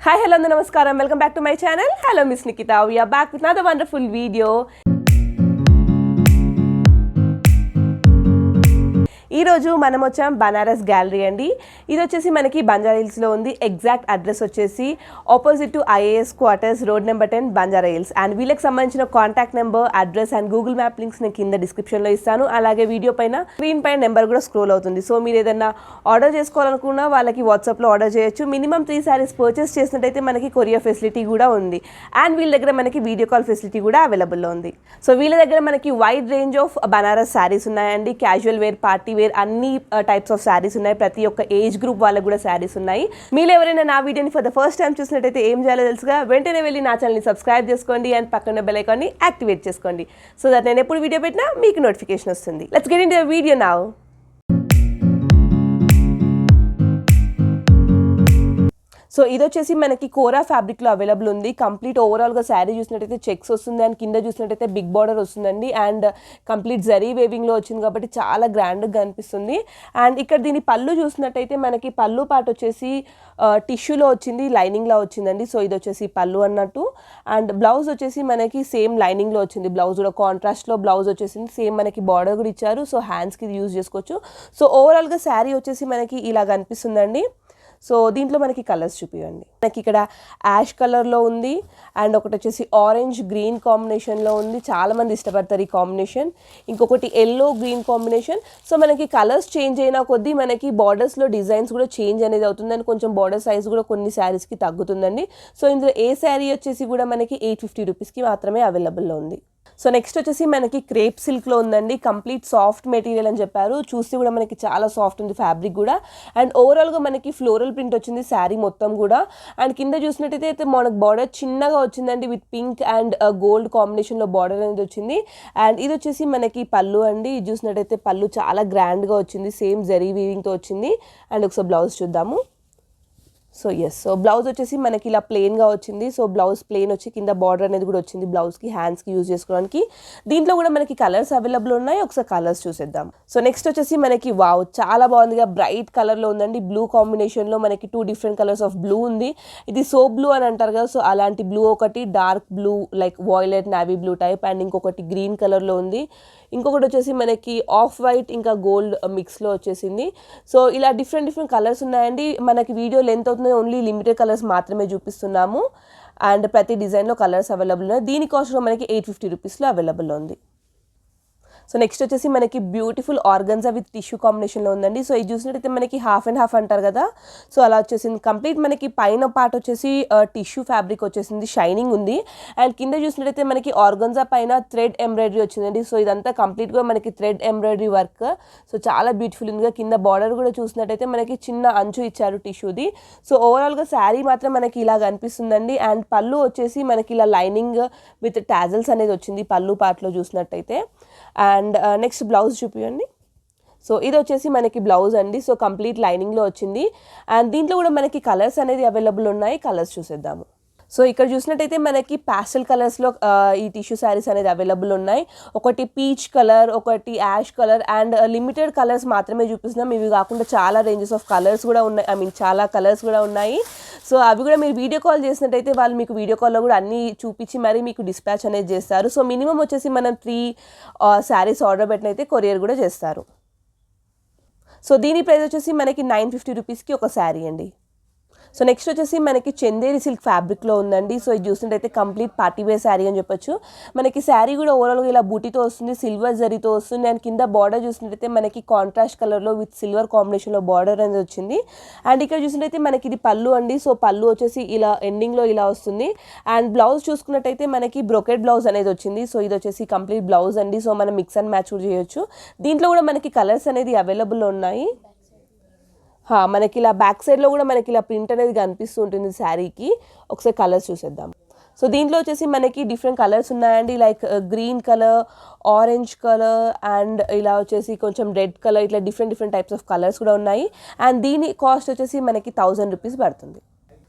Hi, hello, namaskaram. Welcome back to my channel. Hello, Miss Nikita. We are back with another wonderful video. ఈ రోజు మనం వచ్చాం Banaras gallery అండి. ఇది వచ్చేసి మనకి బంజారా హిల్స్ లో ఉంది. ఎగ్జాక్ట్ అడ్రస్ వచ్చేసి opposite to IAS Quaters road number 10 Banjara hills. And వీళ్ళకి సంబంధించిన contact number, address and Google map links నేను కింద డిస్క్రిప్షన్ లో ఇస్తాను. అలాగే వీడియో పైన స్క్రీన్ పైన నెంబర్ కూడా స్క్రోల్ అవుతుంది. సో మీరు ఏదైనా ఆర్డర్ చేసుకోవాలనుకున్నా వాళ్ళకి వాట్సాప్ లో ఆర్డర్ చేయొచ్చు. మినిమం 3 సారీస్ పర్చేస్ చేసినట్టయితే మనకి కొరియర్ ఫెసిలిటీ కూడా ఉంది. అండ్ వీళ్ళ దగ్గర మనకి వీడియో కాల్ ఫెసిలిటీ కూడా అవైలబుల్ లో ఉంది. సో వీళ్ళ దగ్గర మనకి wide range of Banaras saris ఉన్నాయండి. క్యాజువల్ వేర్, పార్టీ వేర్ అన్ని టైప్స్ ఆఫ్ సారీస్ ఉన్నాయి. ప్రతి ఒక్క ఏజ్ గ్రూప్ వాళ్ళకు కూడా సారీస్ ఉన్నాయి. మీరు ఎవరైనా నా వీడియోని ఫర్ ద ఫస్ట్ టైం చూసినట్టయితే ఏం చేయాలో తెలుసుగా, వెంటనే వెళ్ళి నా ఛానల్ని సబ్స్క్రైబ్ చేసుకోండి అండ్ పక్కన బెల్ ఐకాన్ని యాక్టివేట్ చేసుకోండి. సో దట్ నేను ఎప్పుడు వీడియో పెట్టినా మీకు నోటిఫికేషన్ వస్తుంది. Let's get into the video now. So ఇది వచ్చేసి మనకి కోరా ఫ్యాబ్రిక్లో అవైలబుల్ ఉంది. కంప్లీట్ ఓవరాల్గా శారీ చూసినట్టయితే చెక్స్ వస్తుంది అండ్ కింద చూసినట్టయితే బిగ్ బార్డర్ వస్తుందండి. అండ్ కంప్లీట్ జరీ వేవింగ్లో వచ్చింది కాబట్టి చాలా గ్రాండ్గా కనిపిస్తుంది. అండ్ ఇక్కడ దీని పళ్ళు చూసినట్టయితే మనకి పళ్ళు పార్ట్ వచ్చేసి టిష్యూలో వచ్చింది, లైనింగ్లో వచ్చిందండి. సో ఇది వచ్చేసి పళ్ళు అన్నట్టు. అండ్ బ్లౌజ్ వచ్చేసి మనకి సేమ్ లైనింగ్లో వచ్చింది. బ్లౌజ్ కూడా కాంట్రాస్ట్లో బ్లౌజ్ వచ్చేసింది. సేమ్ మనకి బార్డర్ కూడా ఇచ్చారు. సో హ్యాండ్స్కి ఇది యూజ్ చేసుకోవచ్చు. సో ఓవరాల్గా శారీ వచ్చేసి మనకి ఇలా కనిపిస్తుందండి. సో దీంట్లో మనకి కలర్స్ చూపించండి. మనకి ఇక్కడ యాష్ కలర్లో ఉంది అండ్ ఒకటి వచ్చేసి ఆరెంజ్ గ్రీన్ కాంబినేషన్లో ఉంది. చాలామంది ఇష్టపడతారు ఈ కాంబినేషన్. ఇంకొకటి ఎల్లో గ్రీన్ కాంబినేషన్. సో మనకి కలర్స్ చేంజ్ అయినా కొద్దీ మనకి బార్డర్స్లో డిజైన్స్ కూడా చేంజ్ అనేది అవుతుంది అండ్ కొంచెం బార్డర్ సైజ్ కూడా కొన్ని శారీస్కి తగ్గుతుందండి. సో ఇందులో ఏ శారీ వచ్చేసి కూడా మనకి 850 రూపీస్కి మాత్రమే అవైలబుల్లో ఉంది. సో నెక్స్ట్ వచ్చేసి మనకి క్రేప్ సిల్క్లో ఉందండి. కంప్లీట్ సాఫ్ట్ మెటీరియల్ అని చెప్పారు. చూస్తే కూడా మనకి చాలా సాఫ్ట్ ఉంది ఫ్యాబ్రిక్ కూడా. అండ్ ఓవరాల్గా మనకి ఫ్లోరల్ ప్రింట్ వచ్చింది శారీ మొత్తం కూడా. అండ్ కింద చూసినట్టయితే మనకు బార్డర్ చిన్నగా వచ్చిందండి విత్ పింక్ అండ్ గోల్డ్ కాంబినేషన్లో బార్డర్ అనేది వచ్చింది. అండ్ ఇది వచ్చేసి మనకి పళ్ళు అండి. ఇది చూసినట్టయితే పళ్ళు చాలా గ్రాండ్గా వచ్చింది. సేమ్ జరీ వీవింగ్తో వచ్చింది. అండ్ ఒకసారి బ్లౌజ్ చూద్దాము. సో సో బ్లౌజ్ వచ్చేసి మనకి ఇలా ప్లెయిన్గా వచ్చింది. సో బ్లౌజ్ ప్లెయిన్ వచ్చి కింద బార్డర్ అనేది కూడా వచ్చింది బ్లౌజ్కి, హ్యాండ్స్కి యూజ్ చేసుకోవడానికి. దీంట్లో కూడా మనకి కలర్స్ అవైలబుల్ ఉన్నాయి. ఒకసారి కలర్స్ చూసేద్దాం. సో నెక్స్ట్ వచ్చేసి మనకి వావ్ చాలా బాగుందిగా బ్రైట్ కలర్లో ఉందండి. బ్లూ కాంబినేషన్లో మనకి 2 డిఫరెంట్ కలర్స్ ఆఫ్ బ్లూ ఉంది. ఇది సో బ్లూ అని అంటారు కదా, సో అలాంటి బ్లూ ఒకటి, dark blue like violet navy blue type, and ఇంకొకటి గ్రీన్ కలర్లో ఉంది. ఇంకొకటి వచ్చేసి మనకి ఆఫ్ వైట్ ఇంకా గోల్డ్ మిక్స్లో వచ్చేసింది. సో ఇలా డిఫరెంట్ కలర్స్ ఉన్నాయండి. మనకి వీడియో లెంత్ అవుతుంది, ఓన్లీ లిమిటెడ్ కలర్స్ మాత్రమే చూపిస్తున్నాము. అండ్ ప్రతి డిజైన్లో కలర్స్ అవైలబుల్ ఉన్నాయి. దీని కాస్ట్ కూడా మనకి 850 రూపీస్లో అవైలబుల్ ఉంది. సో నెక్స్ట్ వచ్చేసి మనకి బ్యూటిఫుల్ ఆర్గన్జా విత్ టిష్యూ కాంబినేషన్లో ఉందండి. సో ఇది చూసినట్టయితే మనకి హాఫ్ అండ్ హాఫ్ అంటారు కదా, సో అలా వచ్చేసింది. కంప్లీట్ మనకి పైన పార్ట్ వచ్చేసి టిష్యూ ఫ్యాబ్రిక్ వచ్చేసింది, షైనింగ్ ఉంది. అండ్ కింద చూసినట్టయితే మనకి ఆర్గన్జా పైన థ్రెడ్ ఎంబ్రాయిడరీ వచ్చిందండి. సో ఇదంతా కంప్లీట్గా మనకి థ్రెడ్ ఎంబ్రాయిడరీ వర్క్. సో చాలా బ్యూటిఫుల్ ఉందిగా. కింద బార్డర్ కూడా చూసినట్టయితే మనకి చిన్న అంచు ఇచ్చారు టిష్యూది. సో ఓవరాల్గా శారీ మాత్రం మనకి ఇలా కనిపిస్తుందండి. అండ్ పళ్ళు వచ్చేసి మనకి ఇలా లైనింగ్ విత్ టాజల్స్ అనేది వచ్చింది పళ్ళు పార్ట్లో చూసినట్టయితే. అండ్ నెక్స్ట్ బ్లౌజ్ చూపించండి. సో ఇది వచ్చేసి మనకి బ్లౌజ్ అండి. సో కంప్లీట్ లైనింగ్లో వచ్చింది. అండ్ దీంట్లో కూడా మనకి కలర్స్ అనేది అవైలబుల్ ఉన్నాయి. కలర్స్ చూసేద్దాము. సో ఇక్కడ చూసినట్టయితే మనకి ప్యాస్టల్ కలర్స్లో ఈ టిష్యూ శారీస్ అనేది అవైలబుల్ ఉన్నాయి. ఒకటి పీచ్ కలర్, ఒకటి ash colour, and limited colours మాత్రమే చూపిస్తున్నాం. ఇవి కాకుండా చాలా రేంజెస్ ఆఫ్ కలర్స్ కూడా ఉన్నాయి, చాలా కలర్స్ కూడా ఉన్నాయి. సో అవి కూడా మీరు వీడియో కాల్ చేసినట్టయితే వాళ్ళు మీకు వీడియో కాల్లో కూడా అన్నీ చూపించి మరీ మీకు డిస్పాచ్ అనేది చేస్తారు. సో మినిమం వచ్చేసి మనం 3 శారీస్ ఆర్డర్ పెట్టినైతే కొరియర్ కూడా చేస్తారు. సో దీని ప్రైస్ వచ్చేసి మనకి 950 రూపీస్కి ఒక శారీ అండి. సో నెక్స్ట్ వచ్చేసి మనకి చందేరి సిల్క్ ఫ్యాబ్రిక్లో ఉందండి. సో ఇది చూసినట్టయితే కంప్లీట్ పార్టీ వేర్ శారీ అని చెప్పొచ్చు. మనకి శారీ కూడా ఓవరాల్గా ఇలా బూటీతో వస్తుంది, సిల్వర్ జరీతో వస్తుంది. అండ్ కింద బార్డర్ చూసినట్టయితే మనకి కాంట్రాస్ట్ కలర్లో విత్ సిల్వర్ కాంబినేషన్లో బార్డర్ అనేది వచ్చింది. అండ్ ఇక్కడ చూసినట్టయితే మనకి ఇది పళ్ళు అండి. సో పళ్ళు వచ్చేసి ఇలా ఎండింగ్లో ఇలా వస్తుంది. అండ్ బ్లౌజ్ చూసుకున్నట్టయితే మనకి బ్రొకెట్ బ్లౌజ్ అనేది వచ్చింది. సో ఇది వచ్చేసి కంప్లీట్ బ్లౌజ్ అండి. సో మనం మిక్స్ అండ్ మ్యాచ్ కూడా చేయొచ్చు. దీంట్లో కూడా మనకి కలర్స్ అనేది అవైలబుల్ ఉన్నాయి. మనకి ఇలా బ్యాక్ సైడ్లో కూడా మనకి ఇలా ప్రింట్ అనేది కనిపిస్తూ ఉంటుంది శారీకి. ఒకసారి కలర్స్ చూసేద్దాం. సో దీంట్లో వచ్చేసి మనకి డిఫరెంట్ కలర్స్ ఉన్నాయండి. Like green colour, orange colour, and ఇలా వచ్చేసి కొంచెం రెడ్ కలర్, ఇట్లా డిఫరెంట్ టైప్స్ ఆఫ్ కలర్స్ కూడా ఉన్నాయి. అండ్ దీని కాస్ట్ వచ్చేసి మనకి 1000 రూపీస్ పడుతుంది.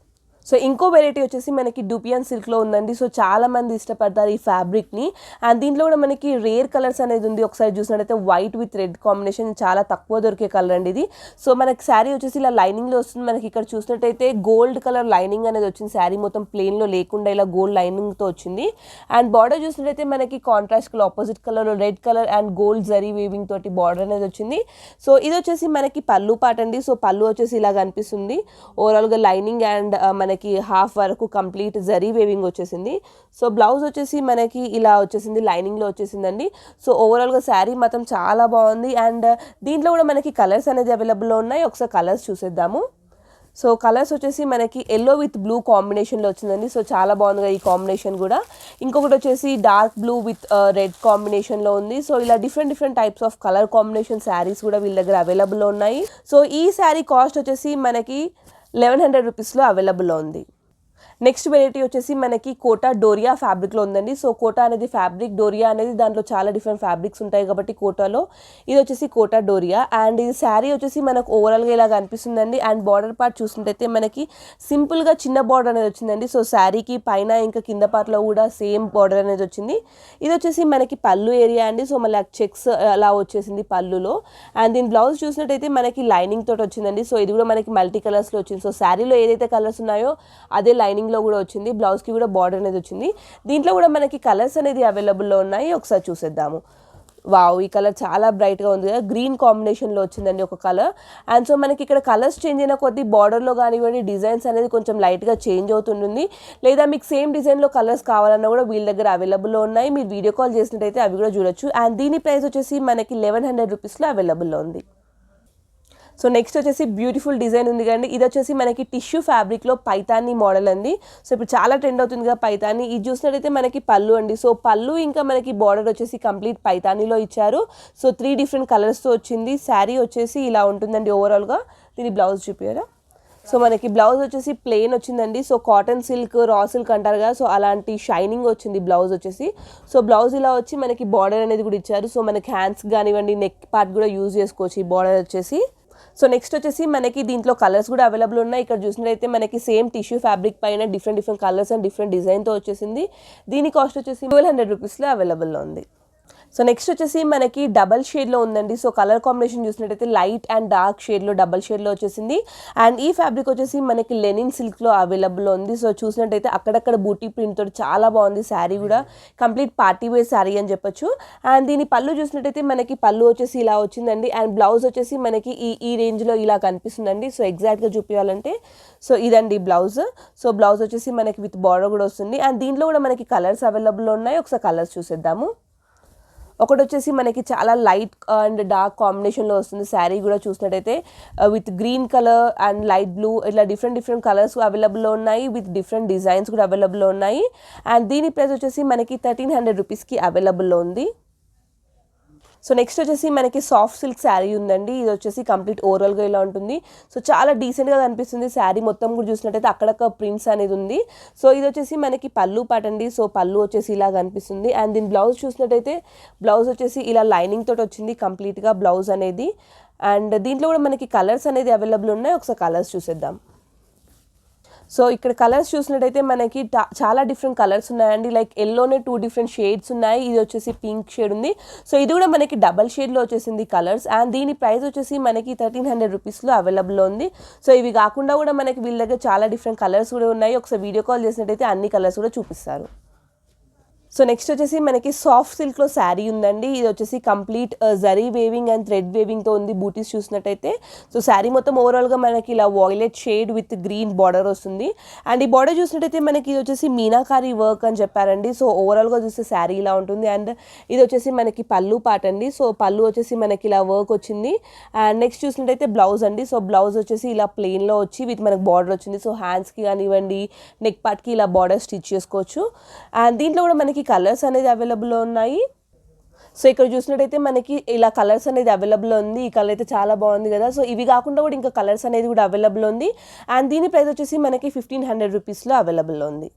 సో ఇంకో వెరైటీ వచ్చేసి మనకి డూపియన్ సిల్క్లో ఉందండి. సో చాలా మంది ఇష్టపడతారు ఈ ఫ్యాబ్రిక్ని. అండ్ దీంట్లో కూడా మనకి రేర్ కలర్స్ అనేది ఉంది. ఒకసారి చూసినట్టయితే వైట్ విత్ రెడ్ కాంబినేషన్, చాలా తక్కువ దొరికే కలర్ అండి ఇది. సో మనకి శారీ వచ్చేసి ఇలా లైనింగ్లో వస్తుంది. మనకి ఇక్కడ చూసినట్టయితే గోల్డ్ కలర్ లైనింగ్ అనేది వచ్చింది. శారీ మొత్తం ప్లెయిన్లో లేకుండా ఇలా గోల్డ్ లైనింగ్తో వచ్చింది. అండ్ బార్డర్ చూసినట్టయితే మనకి కాంట్రాస్ట్ కలర్ ఆపోజిట్ కలర్లో red colour and gold zari weaving తోటి బార్డర్ అనేది వచ్చింది. సో ఇది వచ్చేసి మనకి పళ్ళు పాట అండి. సో పళ్ళు వచ్చేసి ఇలా కనిపిస్తుంది. ఓవరాల్గా లైనింగ్ అండ్ మనకి హాఫ్ వరకు కంప్లీట్ జరీ వేవింగ్ వచ్చేసింది. సో బ్లౌజ్ వచ్చేసి మనకి ఇలా వచ్చేసింది, లైనింగ్లో వచ్చేసిందండి. సో ఓవరాల్గా శారీ మాత్రం చాలా బాగుంది. అండ్ దీంట్లో కూడా మనకి కలర్స్ అనేది అవైలబుల్లో ఉన్నాయి. ఒకసారి కలర్స్ చూసేద్దాము. సో కలర్స్ వచ్చేసి మనకి ఎల్లో విత్ బ్లూ కాంబినేషన్లో వచ్చిందండి. సో చాలా బాగుంది ఈ కాంబినేషన్ కూడా. ఇంకొకటి వచ్చేసి డార్క్ బ్లూ విత్ రెడ్ కాంబినేషన్లో ఉంది. సో ఇలా different types of colour combination saris కూడా వీళ్ళ దగ్గర అవైలబుల్లో ఉన్నాయి. సో ఈ శారీ కాస్ట్ వచ్చేసి మనకి 1100 రూపీస్లో అవైలబుల్లో ఉంది. నెక్స్ట్ వెరైటీ వచ్చేసి మనకి కోటా డోరియా ఫ్యాబ్రిక్లో ఉందండి. సో కోటా అనేది ఫ్యాబ్రిక్, డోరియా అనేది దాంట్లో చాలా డిఫరెంట్ ఫ్యాబ్రిక్స్ ఉంటాయి కాబట్టి కోటాలో ఇది వచ్చేసి కోటా డోరియా. అండ్ ఇది శారీ వచ్చేసి మనకు ఓవరాల్గా ఇలా కనిపిస్తుందండి. అండ్ బార్డర్ పార్ట్ చూసినట్టయితే మనకి సింపుల్గా చిన్న బార్డర్ అనేది వచ్చిందండి. సో శారీకి పైన ఇంకా కింద పార్ట్లో కూడా సేమ్ బార్డర్ అనేది వచ్చింది. ఇది వచ్చేసి మనకి పళ్ళు ఏరియా అండి. సో మళ్ళీ చెక్స్ అలా వచ్చేసింది పళ్ళులో. అండ్ దీని బ్లౌజ్ చూసినట్టయితే మనకి లైనింగ్ తోటి వచ్చిందండి. సో ఇది కూడా మనకి మల్టీ కలర్స్లో వచ్చింది. సో శారీలో ఏదైతే కలర్స్ ఉన్నాయో అదే లైనింగ్ లో కూడా వచ్చింది. బ్లౌజ్ కి కూడా బార్డర్ అనేది వచ్చింది. దీంట్లో కూడా మనకి కలర్స్ అనేది అవైలబుల్లో ఉన్నాయి. ఒకసారి చూసేద్దాము. వావ్, ఈ కలర్ చాలా బ్రైట్గా ఉంది కదా, గ్రీన్ కాంబినేషన్లో వచ్చిందండి ఒక కలర్. అండ్ సో మనకి ఇక్కడ కలర్స్ చేంజ్ అయిన కొద్దీ బార్డర్లో కానివ్వండి డిజైన్స్ అనేది కొంచెం లైట్గా చేంజ్ అవుతుంటుంది. లేదా మీకు సేమ్ డిజైన్లో కలర్స్ కావాలన్నా కూడా వీళ్ళ దగ్గర అవైలబుల్లో ఉన్నాయి. మీరు వీడియో కాల్ చేసినట్టయితే అవి కూడా చూడొచ్చు. అండ్ దీని ప్రైస్ వచ్చేసి మనకి 1100 రూపీస్లో అవైలబుల్లో ఉంది. సో నెక్స్ట్ వచ్చేసి బ్యూటిఫుల్ డిజైన్ ఉంది కండి. ఇది వచ్చేసి మనకి టిష్యూ ఫ్యాబ్రిక్లో పైతానీ మోడల్ అండి. సో ఇప్పుడు చాలా ట్రెండ్ అవుతుంది కదా పైతానీ. ఇది చూసినట్టయితే మనకి పళ్ళు అండి. సో పళ్ళు ఇంకా మనకి బార్డర్ వచ్చేసి కంప్లీట్ పైతానీలో ఇచ్చారు. సో 3 డిఫరెంట్ కలర్స్తో వచ్చింది. శారీ వచ్చేసి ఇలా ఉంటుందండి ఓవరాల్గా. దీని బ్లౌజ్ చూపించారా. సో మనకి బ్లౌజ్ వచ్చేసి ప్లెయిన్ వచ్చిందండి. So cotton silk, raw silk అంటారు కదా, సో అలాంటి షైనింగ్ వచ్చింది బ్లౌజ్ వచ్చేసి. సో బ్లౌజ్ ఇలా వచ్చి మనకి బార్డర్ అనేది కూడా ఇచ్చారు. సో మనకి హ్యాండ్స్ కానివ్వండి నెక్ పార్ట్ కూడా యూజ్ చేసుకోవచ్చు ఈ బార్డర్ వచ్చేసి. సో నెక్స్ట్ వచ్చేసి మనకి దీంట్లో కలర్స్ కూడా అవైలబుల్ ఉన్నాయి. ఇక్కడ చూసినట్టయితే మనకి సేమ్ టిష్యూ ఫ్యాబ్రిక్ పైన డిఫరెంట్ కలర్స్ అండ్ డిఫరెంట్ డిజైన్తో వచ్చేసింది. దీని కాస్ట్ వచ్చేసి 1200 రూపీస్లో అవైలబుల్లో ఉంది. సో నెక్స్ట్ వచ్చేసి మనకి డబల్ షేడ్లో ఉందండి. సో కలర్ కాంబినేషన్ చూసినట్టయితే లైట్ అండ్ డార్క్ షేడ్లో డబల్ షేడ్లో వచ్చేసింది. అండ్ ఈ ఫ్యాబ్రిక్ వచ్చేసి మనకి లెనిన్ సిల్క్లో అవైలబుల్లో ఉంది. సో చూసినట్టయితే అక్కడక్కడ బూటీ ప్రింట్ తోటి చాలా బాగుంది శారీ కూడా. కంప్లీట్ పార్టీ వేర్ శారీ అని చెప్పొచ్చు. అండ్ దీని పళ్ళు చూసినట్టయితే మనకి పళ్ళు వచ్చేసి ఇలా వచ్చిందండి. అండ్ బ్లౌజ్ వచ్చేసి మనకి ఈ రేంజ్లో ఇలా కనిపిస్తుందండి. సో ఎగ్జాక్ట్గా చూపించాలంటే సో ఇదండి బ్లౌజ్. సో బ్లౌజ్ వచ్చేసి మనకి విత్ బార్డర్ కూడా వస్తుంది. అండ్ దీంట్లో కూడా మనకి కలర్స్ అవైలబుల్లో ఉన్నాయి. ఒకసారి కలర్స్ చూసేద్దాము. ఒకటి వచ్చేసి మనకి చాలా లైట్ అండ్ డార్క్ కాంబినేషన్లో వస్తుంది శారీ కూడా. చూసినట్టయితే with green colour and light blue ఇట్లా డిఫరెంట్ కలర్స్ అవైలబుల్లో ఉన్నాయి. విత్ డిఫరెంట్ డిజైన్స్ కూడా అవైలబుల్లో ఉన్నాయి. అండ్ దీని ప్రైస్ వచ్చేసి మనకి 1300 రూపీస్కి అవైలబుల్లో ఉంది. సో నెక్స్ట్ వచ్చేసి మనకి సాఫ్ట్ సిల్క్ శారీ ఉందండి. ఇది వచ్చేసి కంప్లీట్ ఓవరాల్గా ఇలా ఉంటుంది. సో చాలా డీసెంట్గా కనిపిస్తుంది శారీ మొత్తం కూడా. చూసినట్టయితే అక్కడక్కడ ప్రింట్స్ అనేది ఉంది. సో ఇది వచ్చేసి మనకి పళ్ళు పాట అండి. సో పళ్ళు వచ్చేసి ఇలా కనిపిస్తుంది. అండ్ దీని బ్లౌజ్ చూసినట్టయితే బ్లౌజ్ వచ్చేసి ఇలా లైనింగ్ తోటి వచ్చింది కంప్లీట్గా బ్లౌజ్ అనేది. అండ్ దీంట్లో కూడా మనకి కలర్స్ అనేది అవైలబుల్ ఉన్నాయి. ఒకసారి కలర్స్ చూసేద్దాం. సో ఇక్కడ కలర్స్ చూసినట్టయితే మనకి చాలా డిఫరెంట్ కలర్స్ ఉన్నాయండి. లైక్ ఎల్లోనే 2 డిఫరెంట్ షేడ్స్ ఉన్నాయి. ఇది వచ్చేసి పింక్ షేడ్ ఉంది. సో ఇది కూడా మనకి డబల్ షేడ్లో వచ్చేసింది కలర్స్. అండ్ దీని ప్రైస్ వచ్చేసి మనకి 1300 రూపీస్లో అవైలబుల్లో ఉంది. సో ఇవి కాకుండా కూడా మనకి వీళ్ళ దగ్గర చాలా డిఫరెంట్ కలర్స్ కూడా ఉన్నాయి. ఒకసారి వీడియో కాల్ చేసినట్టయితే అన్ని కలర్స్ కూడా చూపిస్తారు. సో నెక్స్ట్ వచ్చేసి మనకి సాఫ్ట్ సిల్క్లో శారీ ఉందండి. ఇది వచ్చేసి complete zari weaving and thread వేవింగ్తో ఉంది. బూటీస్ చూసినట్టయితే సో శారీ మొత్తం ఓవరాల్గా మనకి ఇలా violet shade with green border వస్తుంది. అండ్ ఈ బార్డర్ చూసినట్టయితే మనకి ఇది వచ్చేసి మీనాకారి వర్క్ అని చెప్పారండి. సో ఓవరాల్గా చూస్తే శారీ ఇలా ఉంటుంది. అండ్ ఇది వచ్చేసి మనకి పళ్ళు పాట అండి. సో పళ్ళు వచ్చేసి మనకి ఇలా వర్క్ వచ్చింది. అండ్ నెక్స్ట్ చూసినట్టయితే బ్లౌజ్ అండి. సో బ్లౌజ్ వచ్చేసి ఇలా ప్లెయిన్లో వచ్చి విత్ మనకి బార్డర్ వచ్చింది. సో హ్యాండ్స్కి కానివ్వండి నెక్ పార్ట్కి ఇలా బార్డర్ స్టిచ్ చేసుకోవచ్చు. అండ్ దీంట్లో కూడా మనకి కలర్స్ అనేది అవైలబుల్లో ఉన్నాయి. సో ఇక్కడ చూసినట్టయితే మనకి ఇలా కలర్స్ అనేది అవైలబుల్ ఉంది. ఈ కలర్ అయితే చాలా బాగుంది కదా. సో ఇవి కాకుండా కూడా ఇంకా కలర్స్ అనేది కూడా అవైలబుల్ ఉంది. అండ్ దీని ప్రైస్ వచ్చేసి మనకి 1500 రూపీస్లో అవైలబుల్ ఉంది.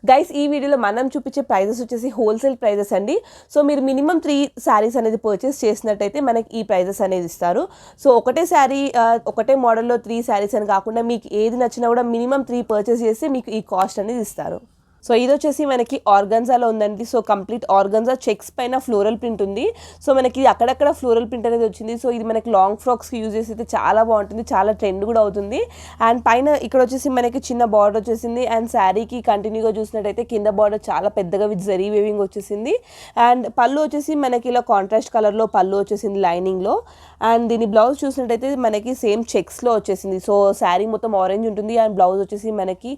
గైస్ ఈ వీడియోలో మనం చూపించే ప్రైజెస్ వచ్చేసి హోల్సేల్ ప్రైజెస్ అండి. సో మీరు మినిమం 3 శారీస్ అనేది పర్చేస్ చేసినట్టయితే మనకి ఈ ప్రైజెస్ అనేది ఇస్తారు. సో ఒకటే శారీ ఒకటే మోడల్లో 3 శారీస్ అని కాకుండా మీకు ఏది నచ్చినా కూడా మినిమం 3 పర్చేస్ చేస్తే మీకు ఈ కాస్ట్ అనేది ఇస్తారు. సో ఇది వచ్చేసి మనకి ఆర్గన్జాలో ఉందండి. సో కంప్లీట్ ఆర్గన్జా చెక్స్ పైన ఫ్లోరల్ ప్రింట్ ఉంది. సో మనకి అక్కడక్కడ ఫ్లోరల్ ప్రింట్ అనేది వచ్చింది. సో ఇది మనకి లాంగ్ ఫ్రాక్స్కి యూజ్ చేస్తే చాలా బాగుంటుంది, చాలా ట్రెండ్ కూడా అవుతుంది. అండ్ పైన ఇక్కడ వచ్చేసి మనకి చిన్న బార్డర్ వచ్చేసింది. అండ్ శారీకి కంటిన్యూగా చూసినట్టయితే కింద బార్డర్ చాలా పెద్దగా విత్ జరీ వేవింగ్ వచ్చేసింది. అండ్ పళ్ళు వచ్చేసి మనకి ఇలా కాంట్రాస్ట్ కలర్లో పళ్ళు వచ్చేసింది లైనింగ్లో. అండ్ దీని బ్లౌజ్ చూసినట్టయితే మనకి సేమ్ చెక్స్లో వచ్చేసింది. సో శారీ మొత్తం ఆరెంజ్ ఉంటుంది అండ్ బ్లౌజ్ వచ్చేసి మనకి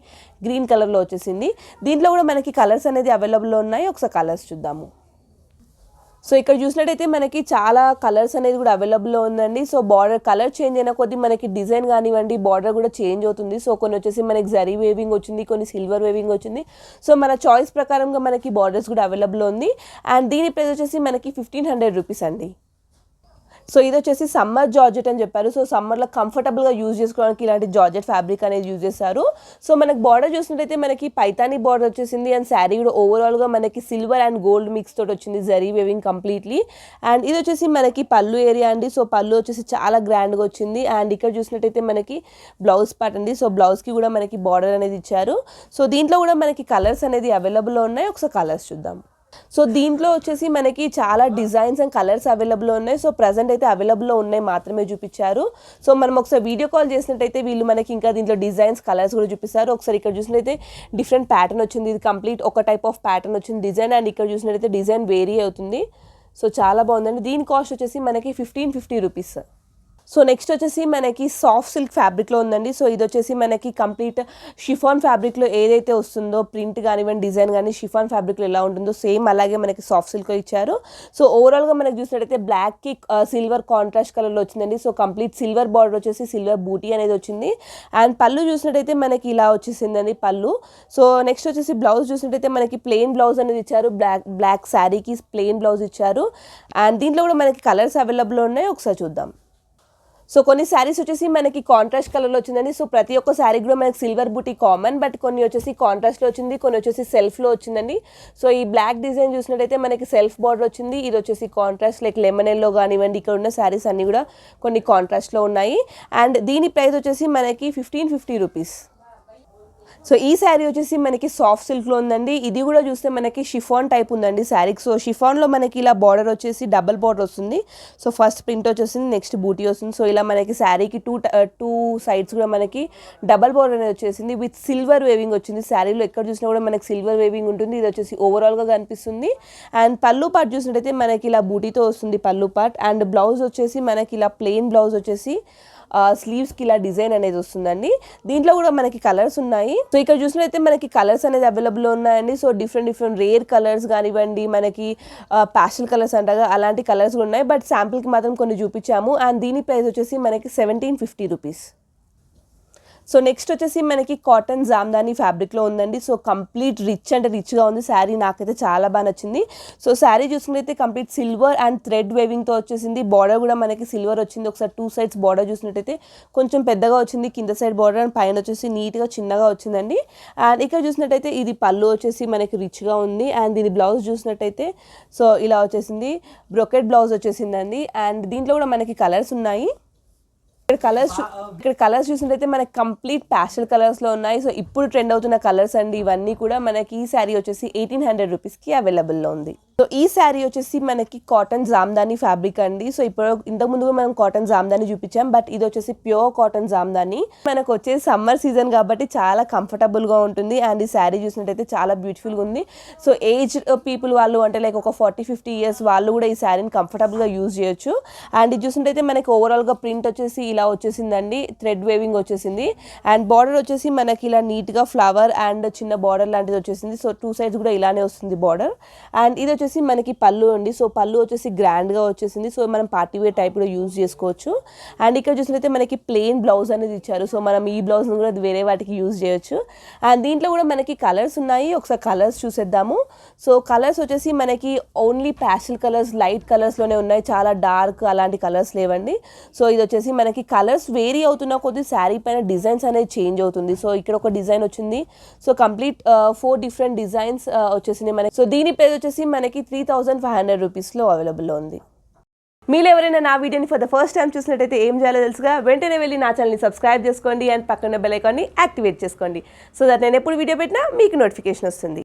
గ్రీన్ కలర్లో వచ్చేసింది. దీంట్లో కూడా మనకి కలర్స్ అనేది అవైలబుల్లో ఉన్నాయి. ఒకసారి కలర్స్ చూద్దాము. సో ఇక్కడ చూసినట్టయితే మనకి చాలా కలర్స్ అనేది కూడా అవైలబుల్లో ఉందండి. సో బార్డర్ కలర్ చేంజ్ అయిన కొద్దీ మనకి డిజైన్ కానివ్వండి బార్డర్ కూడా చేంజ్ అవుతుంది. సో కొన్ని వచ్చేసి మనకి జరీ వేవింగ్ వచ్చింది, కొన్ని సిల్వర్ వేవింగ్ వచ్చింది. సో మన చాయిస్ ప్రకారంగా మనకి బార్డర్స్ కూడా అవైలబుల్లో ఉంది. అండ్ దీని ప్రైస్ వచ్చేసి మనకి 1500 రూపీస్ అండి. సో ఇది వచ్చేసి సమ్మర్ జార్జెట్ అని చెప్పారు. సో సమ్మర్లో కంఫర్టబుల్గా యూజ్ చేసుకోవడానికి ఇలాంటి జార్జెట్ ఫ్యాబ్రిక్ అనేది యూజ్ చేస్తారు. సో మనకి బార్డర్ చూసినట్టయితే మనకి పైతానీ బార్డర్ వచ్చేసింది. అండ్ శారీ కూడా ఓవరాల్గా మనకి సిల్వర్ అండ్ గోల్డ్ మిక్స్ తోటి వచ్చింది, జరీ వేవింగ్ కంప్లీట్లీ. అండ్ ఇది వచ్చేసి మనకి పళ్ళు ఏరియా అండి. సో పళ్ళు వచ్చేసి చాలా గ్రాండ్గా వచ్చింది. అండ్ ఇక్కడ చూసినట్టయితే మనకి బ్లౌజ్ పార్ట్ అండి. సో బ్లౌజ్కి కూడా మనకి బార్డర్ అనేది ఇచ్చారు. సో దీంట్లో కూడా మనకి కలర్స్ అనేది అవైలబుల్లో ఉన్నాయి. ఒకసారి కలర్స్ చూద్దాం. సో దీంట్లో వచ్చేసి మనకి చాలా డిజైన్స్ అండ్ కలర్స్ అవైలబుల్లో ఉన్నాయి. సో ప్రజెంట్ అయితే అవైలబుల్లో ఉన్నాయి మాత్రమే చూపించారు. సో మనం ఒకసారి వీడియో కాల్ చేసినట్టయితే వీళ్ళు మనకి ఇంకా దీంట్లో డిజైన్స్ కలర్స్ కూడా చూపిస్తారు. ఒకసారి ఇక్కడ చూసినట్టయితే డిఫరెంట్ ప్యాటర్న్ వచ్చింది. ఇది కంప్లీట్ ఒక టైప్ ఆఫ్ ప్యాటర్న్ వచ్చింది డిజైన్. అండ్ ఇక్కడ చూసినట్టయితే డిజైన్ వేరీ అవుతుంది. సో చాలా బాగుందండి. దీని కాస్ట్ వచ్చేసి మనకి 1550 రూపీస్. సో నెక్స్ట్ వచ్చేసి మనకి సాఫ్ట్ సిల్క్ ఫ్యాబ్రిక్లో ఉందండి. సో ఇది వచ్చేసి మనకి కంప్లీట్ షిఫాన్ ఫ్యాబ్రిక్లో ఏదైతే వస్తుందో ప్రింట్ కానివ్వండి డిజైన్ కానీ షిఫాన్ ఫ్యాబ్రిక్లో ఎలా ఉంటుందో సేమ్ అలాగే మనకి సాఫ్ట్ సిల్క్లో ఇచ్చారు. సో ఓవరాల్గా మనకి చూసినట్టయితే బ్లాక్కి సిల్వర్ కాంట్రాస్ట్ కలర్లో వచ్చిందండి. సో కంప్లీట్ సిల్వర్ బార్డర్ వచ్చేసి సిల్వర్ బూటీ అనేది వచ్చింది. అండ్ పళ్ళు చూసినట్టయితే మనకి ఇలా వచ్చేసిందండి పళ్ళు. సో నెక్స్ట్ వచ్చేసి బ్లౌజ్ చూసినట్టయితే మనకి ప్లెయిన్ బ్లౌజ్ అనేది ఇచ్చారు. బ్లాక్ శారీకి ప్లెయిన్ బ్లౌజ్ ఇచ్చారు. అండ్ దీంట్లో కూడా మనకి కలర్స్ అవైలబుల్లో ఉన్నాయి. ఒకసారి చూద్దాం. సో కొన్ని శారీస్ వచ్చేసి మనకి కాంట్రాస్ట్ కలర్లో వచ్చిందండి. సో ప్రతి ఒక్క శారీ కూడా మనకి సిల్వర్ బూటీ కామన్, బట్ కొన్ని వచ్చేసి కాంట్రాస్ట్లో వచ్చింది, కొన్ని వచ్చేసి సెల్ఫ్లో వచ్చిందండి. సో ఈ బ్లాక్ డిజైన్ చూసినట్టయితే మనకి సెల్ఫ్ బార్డర్ వచ్చింది. ఇది వచ్చేసి కాంట్రాస్ట్ లైక్ లెమన్ ఎల్లో కానివ్వండి. ఇక్కడ ఉన్న శారీస్ అన్నీ కూడా కొన్ని కాంట్రాస్ట్లో ఉన్నాయి. అండ్ దీని ప్రైస్ వచ్చేసి మనకి 1550 రూపీస్. సో ఈ శారీ వచ్చేసి మనకి సాఫ్ట్ సిల్క్లో ఉందండి. ఇది కూడా చూస్తే మనకి షిఫాన్ టైప్ ఉందండి శారీకి. సో షిఫాన్లో మనకి ఇలా బార్డర్ వచ్చేసి డబల్ బార్డర్ వస్తుంది. సో ఫస్ట్ ప్రింట్ వచ్చేసింది, నెక్స్ట్ బూటీ వస్తుంది. సో ఇలా మనకి శారీకి టూ సైడ్స్ కూడా మనకి డబల్ బార్డర్ అనేది వచ్చేసింది విత్ సిల్వర్ వేవింగ్ వచ్చింది. శారీలో ఎక్కడ చూసినా కూడా మనకి సిల్వర్ వేవింగ్ ఉంటుంది. ఇది వచ్చేసి ఓవరాల్గా కనిపిస్తుంది. అండ్ పళ్ళు పార్ట్ చూసినట్టయితే మనకి ఇలా బూటీతో వస్తుంది పళ్ళు పార్ట్. అండ్ బ్లౌజ్ వచ్చేసి మనకి ఇలా ప్లెయిన్ బ్లౌజ్ వచ్చేసి స్లీవ్స్కి ఇలా డిజైన్ అనేది వస్తుందండి. దీంట్లో కూడా మనకి కలర్స్ ఉన్నాయి. సో ఇక్కడ చూసినట్టయితే మనకి కలర్స్ అనేది అవైలబుల్లో ఉన్నాయండి. సో డిఫరెంట్ రేర్ కలర్స్ కానివ్వండి, మనకి ప్యాస్టల్ కలర్స్ అంటగా అలాంటి కలర్స్ కూడా ఉన్నాయి. బట్ శాంపుల్కి మాత్రం కొన్ని చూపించాము. అండ్ దీని ప్రైస్ వచ్చేసి మనకి 1750 రూపీస్. సో నెక్స్ట్ వచ్చేసి మనకి కాటన్ జామ్దాని ఫ్యాబ్రిక్లో ఉందండి. సో కంప్లీట్ రిచ్ అంటే రిచ్గా ఉంది శారీ. నాకైతే చాలా బాగా నచ్చింది. సో శారీ చూసినట్టయితే కంప్లీట్ సిల్వర్ అండ్ థ్రెడ్ వేవింగ్తో వచ్చేసింది. బార్డర్ కూడా మనకి సిల్వర్ వచ్చింది. ఒకసారి 2 సైడ్స్ బార్డర్ చూసినట్టయితే కొంచెం పెద్దగా వచ్చింది, కింద సైడ్ బార్డర్ అండ్ పైన వచ్చేసి నీట్గా చిన్నగా వచ్చిందండి. అండ్ ఇక్కడ చూసినట్టయితే ఇది పళ్ళు వచ్చేసి మనకి రిచ్గా ఉంది. అండ్ దీని బ్లౌజ్ చూసినట్టయితే సో ఇలా వచ్చేసింది, బ్రొకెట్ బ్లౌజ్ వచ్చేసిందండి. అండ్ దీంట్లో కూడా మనకి కలర్స్ ఉన్నాయి. ఇక్కడ కలర్స్ చూసినట్టయితే మనకి కంప్లీట్ ప్యాస్టల్ కలర్స్లో ఉన్నాయి. సో ఇప్పుడు ట్రెండ్ అవుతున్న కలర్స్ అండి ఇవన్నీ కూడా. మనకి ఈ శారీ వచ్చేసి 1800 రూపీస్కి అవైలబుల్లో ఉంది. సో ఈ శారీ వచ్చేసి మనకి కాటన్ జామ్దాని ఫ్యాబ్రిక్ అండి. సో ఇప్పుడు ఇంతకుముందు మనం కాటన్ జామ్దాని చూపించాం, బట్ ఇది వచ్చేసి ప్యూర్ కాటన్ జామ్దాని. మనకు వచ్చేసి సమ్మర్ సీజన్ కాబట్టి చాలా కంఫర్టబుల్గా ఉంటుంది. అండ్ ఈ శారీ చూసినట్టయితే చాలా బ్యూటిఫుల్గా ఉంది. సో ఏజ్ పీపుల్ వాళ్ళు అంటే లైక్ ఒక 40-50 ఇయర్స్ వాళ్ళు కూడా ఈ శారీని కంఫర్టబుల్గా యూజ్ చేయొచ్చు. అండ్ ఇది చూసినట్టయితే మనకి ఓవరాల్గా ప్రింట్ వచ్చేసి ఇలా వచ్చేసిందండి, థ్రెడ్ వేవింగ్ వచ్చేసింది. అండ్ బార్డర్ వచ్చేసి మనకి ఇలా నీట్గా ఫ్లవర్ అండ్ చిన్న బార్డర్ లాంటిది వచ్చేసింది. సో 2 సైడ్స్ కూడా ఇలానే వస్తుంది బార్డర్. అండ్ ఇది వచ్చేసి వచ్చేసి మనకి పళ్ళు అండి. సో పళ్ళు వచ్చేసి గ్రాండ్గా వచ్చేసింది. సో మనం పార్టీ వేర్ టైప్ కూడా యూజ్ చేసుకోవచ్చు. అండ్ ఇక్కడ చూసినట్లయితే మనకి ప్లెయిన్ బ్లౌజ్ అనేది ఇచ్చారు. సో మనం ఈ బ్లౌజ్ని కూడా వేరే వాటికి యూజ్ చేయొచ్చు. అండ్ దీంట్లో కూడా మనకి కలర్స్ ఉన్నాయి. ఒకసారి కలర్స్ చూసేద్దాము. సో కలర్స్ వచ్చేసి మనకి ఓన్లీ ప్యాస్టల్ కలర్స్, లైట్ కలర్స్లోనే ఉన్నాయి. చాలా డార్క్ అలాంటి కలర్స్ లేవండి. సో ఇది వచ్చేసి మనకి కలర్స్ వేరీ అవుతున్న కొద్ది శారీ పైన డిజైన్స్ అనేది చేంజ్ అవుతుంది. సో ఇక్కడ ఒక డిజైన్ వచ్చింది. సో కంప్లీట్ 4 డిఫరెంట్ డిజైన్స్ వచ్చేసింది మనకి. సో దీని ప్రైస్ వచ్చేసి మనకి 3500 రూపీస్లో అవైలబుల్లో ఉంది. మీరు ఎవరైనా నా వీడియోని ఫర్ ద ఫస్ట్ టైం చూసినట్టయితే ఏం చేయాలో తెలుసుగా, వెంటనే వెళ్ళి నా ఛానల్ని సబ్స్క్రైబ్ చేసుకోండి అండ్ పక్కన బెల్ ఐకాన్ని యాక్టివేట్ చేసుకోండి. సో దట్ నేను ఎప్పుడు వీడియో పెట్టినా మీకు నోటిఫికేషన్ వస్తుంది.